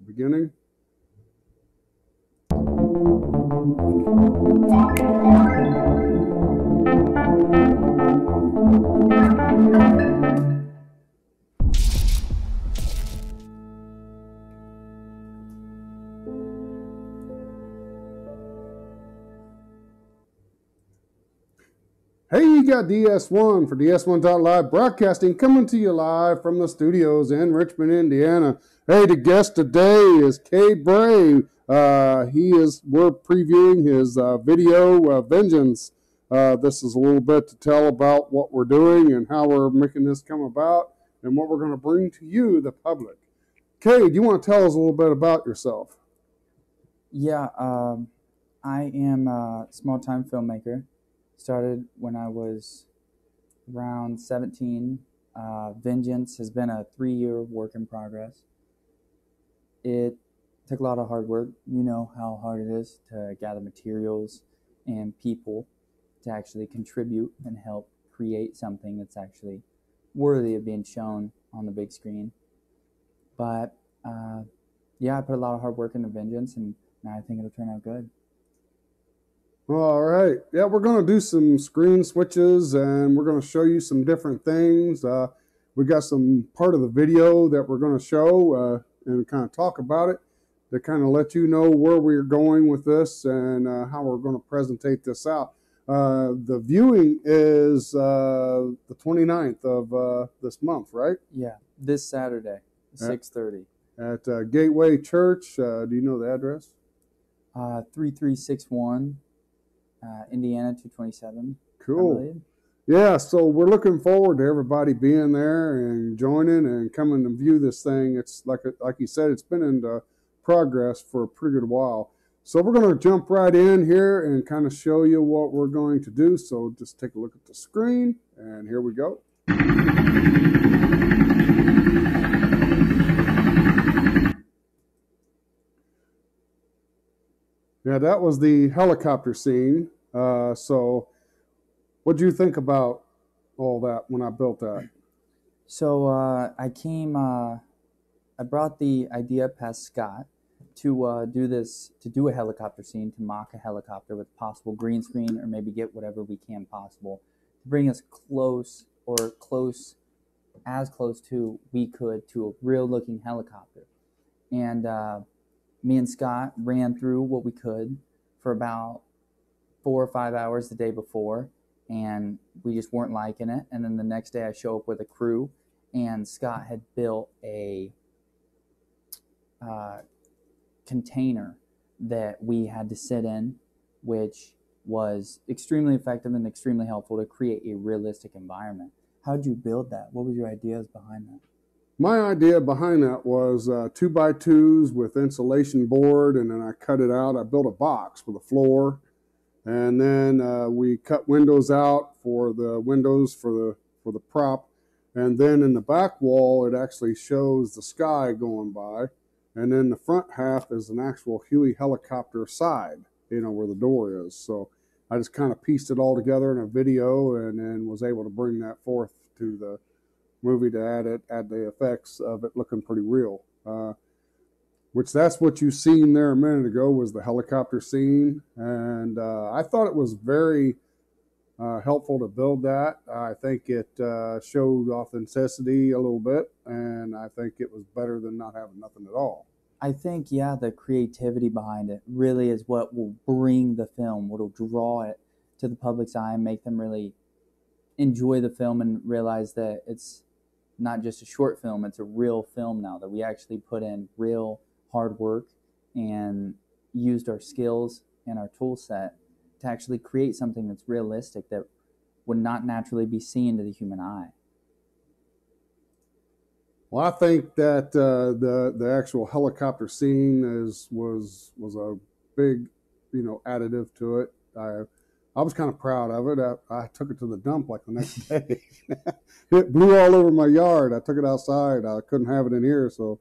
beginning. Hey, you got DS1 for DS1.live broadcasting coming to you live from the studios in Richmond, Indiana. Hey, the guest today is Cade Bray. We're previewing his video, Vengeance. This is a little bit to tell about what we're doing and how we're making this come about and what we're going to bring to you, the public. Cade, you want to tell us a little bit about yourself? Yeah, I am a small-time filmmaker. Started when I was around 17. Vengeance has been a 3-year work in progress. It took a lot of hard work. You know how hard it is to gather materials and people to actually contribute and help create something that's actually worthy of being shown on the big screen. But yeah, I put a lot of hard work into Vengeance, and now I think it'll turn out good. All right. Yeah, we're going to do some screen switches and we're going to show you some different things. We got some part of the video that we're going to show and kind of talk about it to kind of let you know where we're going with this and how we're going to presentate this out. The viewing is the 29th of this month, right? Yeah, this Saturday, 6:30. At Gateway Church. Do you know the address? 3361. Indiana 227. Cool. Yeah, so we're looking forward to everybody being there and joining and coming to view this thing. It's like you said, it's been in progress for a pretty good while. So we're going to jump right in here and kind of show you what we're going to do. So just take a look at the screen, and here we go. Yeah, that was the helicopter scene. So what do you think about all that when I built that? So I brought the idea past Scott to do a helicopter scene, to mock a helicopter with possible green screen or maybe get whatever we can possible to bring us as close to we could to a real looking helicopter. And me and Scott ran through what we could for about 4 or 5 hours the day before, and we just weren't liking it. And then the next day I show up with a crew, and Scott had built a container that we had to sit in, which was extremely effective and extremely helpful to create a realistic environment. How did you build that? What were your ideas behind that? My idea behind that was 2x2s with insulation board, and then I cut it out. I built a box with a floor, and then we cut windows out for the windows for the prop, and then in the back wall it actually shows the sky going by, and then the front half is an actual Huey helicopter side, you know, where the door is. So I just kind of pieced it all together in a video, and then was able to bring that forth to the movie to add the effects of it looking pretty real. Which that's what you seen there a minute ago was the helicopter scene, and I thought it was very helpful to build that. I think it showed authenticity a little bit, and I think it was better than not having nothing at all. I think, yeah, the creativity behind it really is what will bring the film, what will draw it to the public's eye and make them really enjoy the film and realize that it's not just a short film, it's a real film now, that we actually put in real hard work and used our skills and our tool set to actually create something that's realistic, that would not naturally be seen to the human eye. Well, I think that the actual helicopter scene was a big, additive to it. I was kind of proud of it. I took it to the dump like the next day. It blew all over my yard. I took it outside. I couldn't have it in here, so.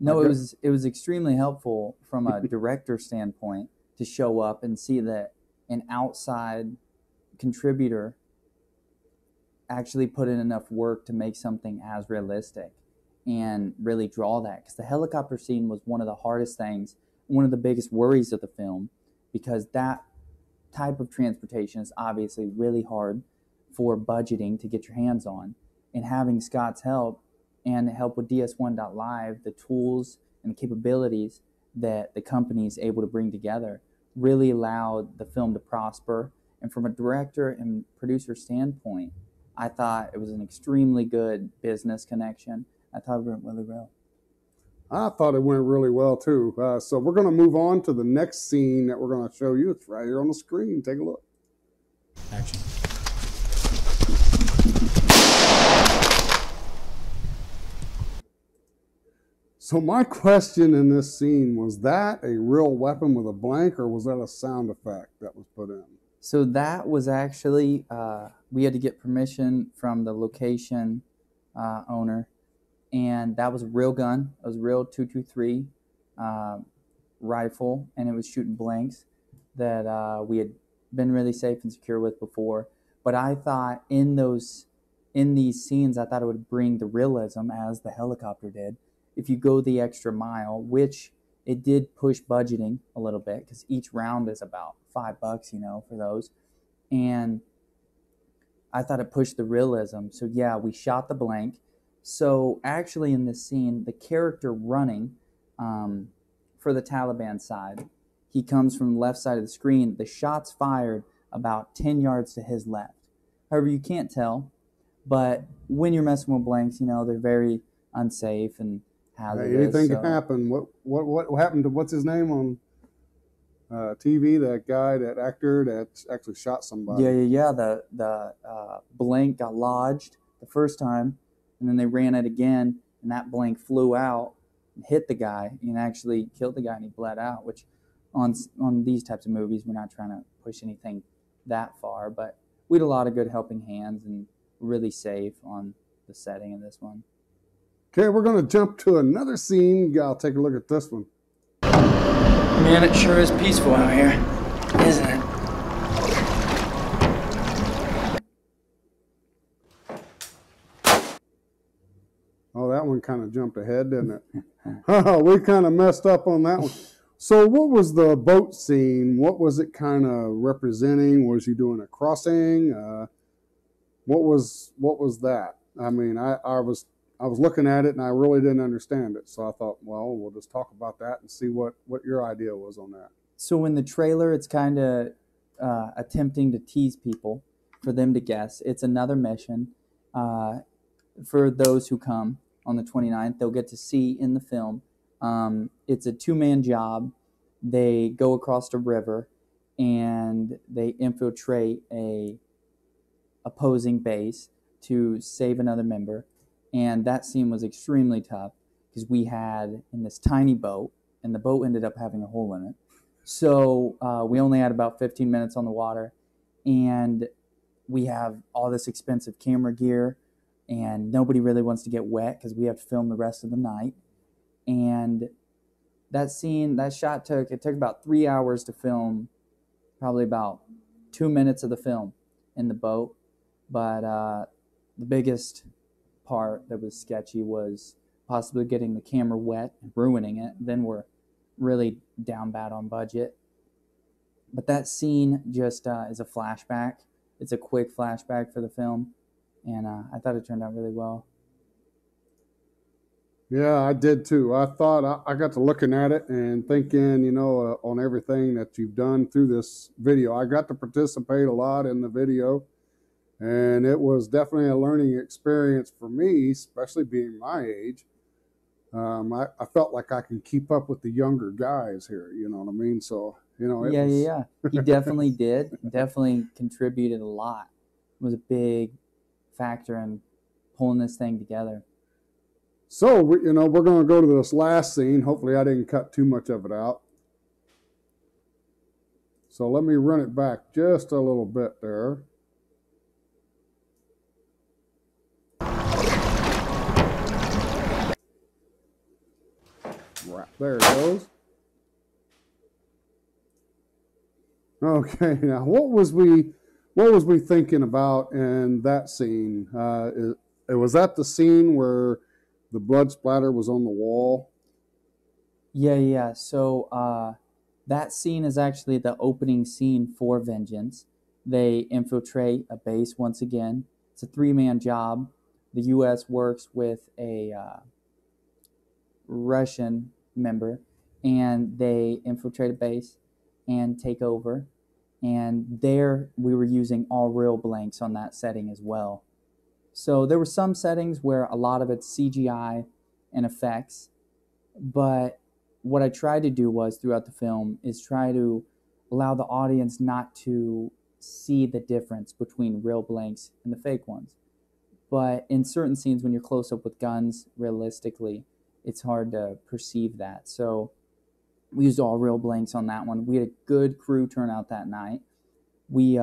No, it was extremely helpful from a director standpoint to show up and see that an outside contributor actually put in enough work to make something as realistic. and really draw that, because the helicopter scene was one of the hardest things, one of the biggest worries of the film, because that type of transportation is obviously really hard for budgeting to get your hands on. And having Scott's help and help with DS1.live, the tools and the capabilities that the company is able to bring together really allowed the film to prosper. And from a director and producer standpoint, I thought it was an extremely good business connection. I thought it went really well. I thought it went really well too. So we're going to move on to the next scene that we're going to show you. It's right here on the screen. Take a look. Action. So my question in this scene, was that a real weapon with a blank, or was that a sound effect that was put in? So that was actually, we had to get permission from the location owner, and that was a real gun. It was a real .223 rifle, and it was shooting blanks that we had been really safe and secure with before. But I thought in these scenes, I thought it would bring the realism, as the helicopter did, if you go the extra mile, which it did push budgeting a little bit, because each round is about $5, you know, for those. And I thought it pushed the realism. So yeah, we shot the blank. So actually in this scene, the character running for the Taliban side, he comes from the left side of the screen. The shot's fired about 10 yards to his left. However, you can't tell, but when you're messing with blanks, you know, they're very unsafe and hazardous. Hey, anything can happen. What happened to, what's his name on TV? That guy, that actor that actually shot somebody. Yeah. The blank got lodged the first time, and then they ran it again, and that blank flew out and hit the guy and actually killed the guy, and he bled out. Which on these types of movies, we're not trying to push anything that far, but we had a lot of good helping hands and really safe on the setting of this one. Okay, we're going to jump to another scene. I'll take a look at this one. Man, it sure is peaceful out here, isn't it? Oh, that one kind of jumped ahead, didn't it? Oh, we kind of messed up on that one. So what was the boat scene? What was it kind of representing? Was you doing a crossing? What was that? I mean, I was looking at it and I really didn't understand it. So I thought, well, we'll just talk about that and see what your idea was on that. So in the trailer, it's kind of attempting to tease people for them to guess. It's another mission. For those who come on the 29th, they'll get to see in the film. It's a two-man job. They go across a river and they infiltrate a opposing base to save another member. And that scene was extremely tough because we had in this tiny boat, and the boat ended up having a hole in it. So we only had about 15 minutes on the water, and we have all this expensive camera gear, and nobody really wants to get wet because we have to film the rest of the night. And that scene, that shot took about 3 hours to film, probably about 2 minutes of the film in the boat. But the biggest part that was sketchy was possibly getting the camera wet and ruining it. Then we're really down bad on budget. But that scene just is a flashback. It's a quick flashback for the film, and I thought it turned out really well. Yeah, I did too. I thought I got to looking at it and thinking, you know, on everything that you've done through this video. I got to participate a lot in the video, and it was definitely a learning experience for me, especially being my age. I felt like I can keep up with the younger guys here, you know what I mean? So, you know, Yeah. He definitely did. Definitely contributed a lot. It was a big factor in pulling this thing together. So, you know, we're going to go to this last scene. Hopefully I didn't cut too much of it out. So let me run it back just a little bit there. Right, there it goes. Okay, now what was we thinking about in that scene? Was that the scene where the blood splatter was on the wall. Yeah. So that scene is actually the opening scene for Vengeance. They infiltrate a base once again. It's a 3-man job. The U.S. works with a Russian member, and they infiltrate a base and take over. And there we were using all real blanks on that setting as well. So there were some settings where a lot of it's CGI and effects, but what I tried to do was throughout the film is try to allow the audience not to see the difference between real blanks and the fake ones. But in certain scenes when you're close up with guns, realistically, it's hard to perceive that. So we used all real blanks on that one. We had a good crew turnout that night. We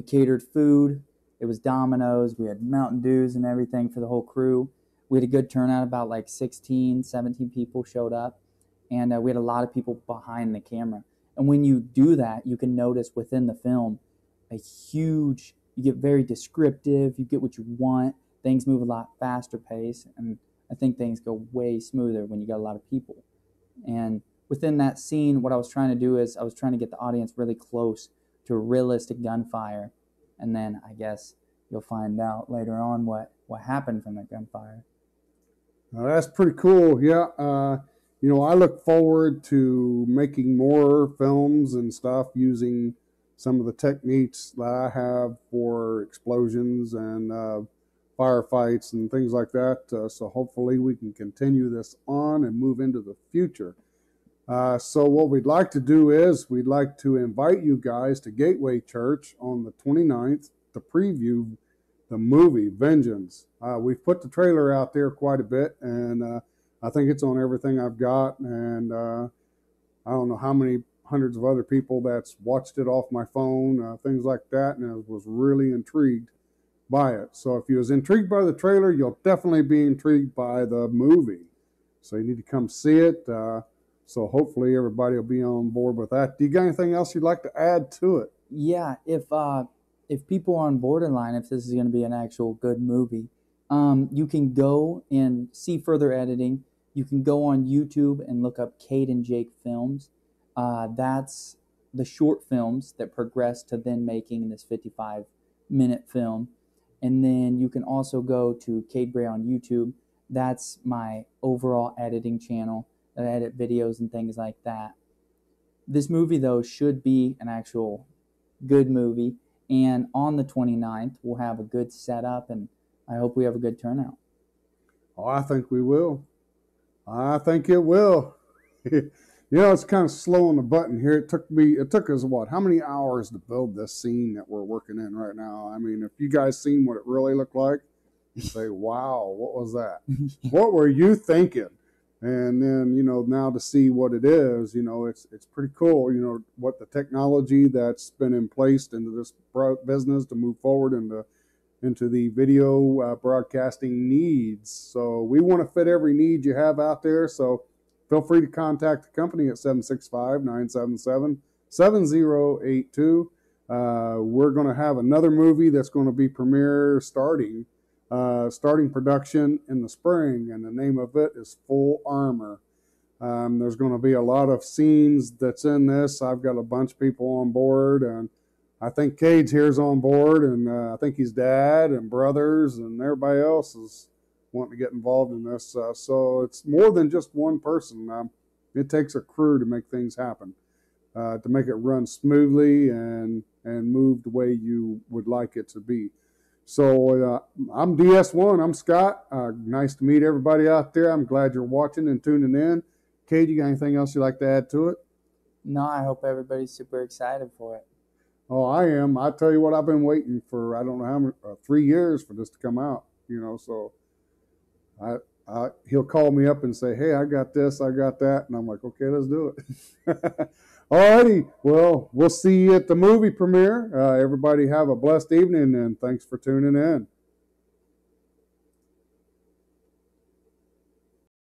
catered food. It was Domino's. We had Mountain Dews and everything for the whole crew. We had a good turnout. About like 16, 17 people showed up. And we had a lot of people behind the camera. And when you do that, you can notice within the film you get very descriptive. You get what you want. Things move a lot faster pace. And I think things go way smoother when you got a lot of people. And within that scene, what I was trying to do is I was trying to get the audience really close to a realistic gunfire. And then I guess you'll find out later on what happened from that gunfire. That's pretty cool. Yeah. I look forward to making more films and stuff using some of the techniques that I have for explosions and firefights and things like that. So hopefully we can continue this on and move into the future. So what we'd like to do is we'd like to invite you guys to Gateway Church on the 29th to preview the movie Vengeance. We've put the trailer out there quite a bit, and I think it's on everything I've got, and I don't know how many hundreds of other people that's watched it off my phone, things like that, and I was really intrigued by it. So if you was intrigued by the trailer, you'll definitely be intrigued by the movie. So you need to come see it. So hopefully everybody will be on board with that. Do you got anything else you'd like to add to it? Yeah, if people are on borderline, if this is going to be an actual good movie, you can go and see further editing. You can go on YouTube and look up Cade and Jake Films. That's the short films that progress to then making this 55-minute film. And then you can also go to Cade Bray on YouTube. That's my overall editing channel. I edit videos and things like that. This movie, though, should be an actual good movie. And on the 29th, we'll have a good setup, and I hope we have a good turnout. Oh, I think we will. I think it will. It's kind of slow on the button here. It took us how many hours to build this scene that we're working in right now? I mean, if you guys seen what it really looked like, you say, wow, what was that? What were you thinking? And then, now to see what it is, it's pretty cool, what the technology that's been in place into this business to move forward into the video broadcasting needs. So we want to fit every need you have out there. So feel free to contact the company at 765-977-7082. We're going to have another movie that's going to be starting production in the spring, and the name of it is Full Armor. There's going to be a lot of scenes that's in this. I've got a bunch of people on board, and I think Cade's here's on board, and I think his dad and brothers and everybody else is wanting to get involved in this. So it's more than just one person. It takes a crew to make things happen, to make it run smoothly and move the way you would like it to be. So I'm DS1. I'm Scott. Nice to meet everybody out there. I'm glad you're watching and tuning in. Cade, you got anything else you'd like to add to it? No, I hope everybody's super excited for it. Oh, I am. I tell you what, I've been waiting for, I don't know how many, 3 years for this to come out, so he'll call me up and say, hey, I got this, I got that. And I'm like, okay, let's do it. All righty. Well, we'll see you at the movie premiere. Everybody have a blessed evening, and thanks for tuning in.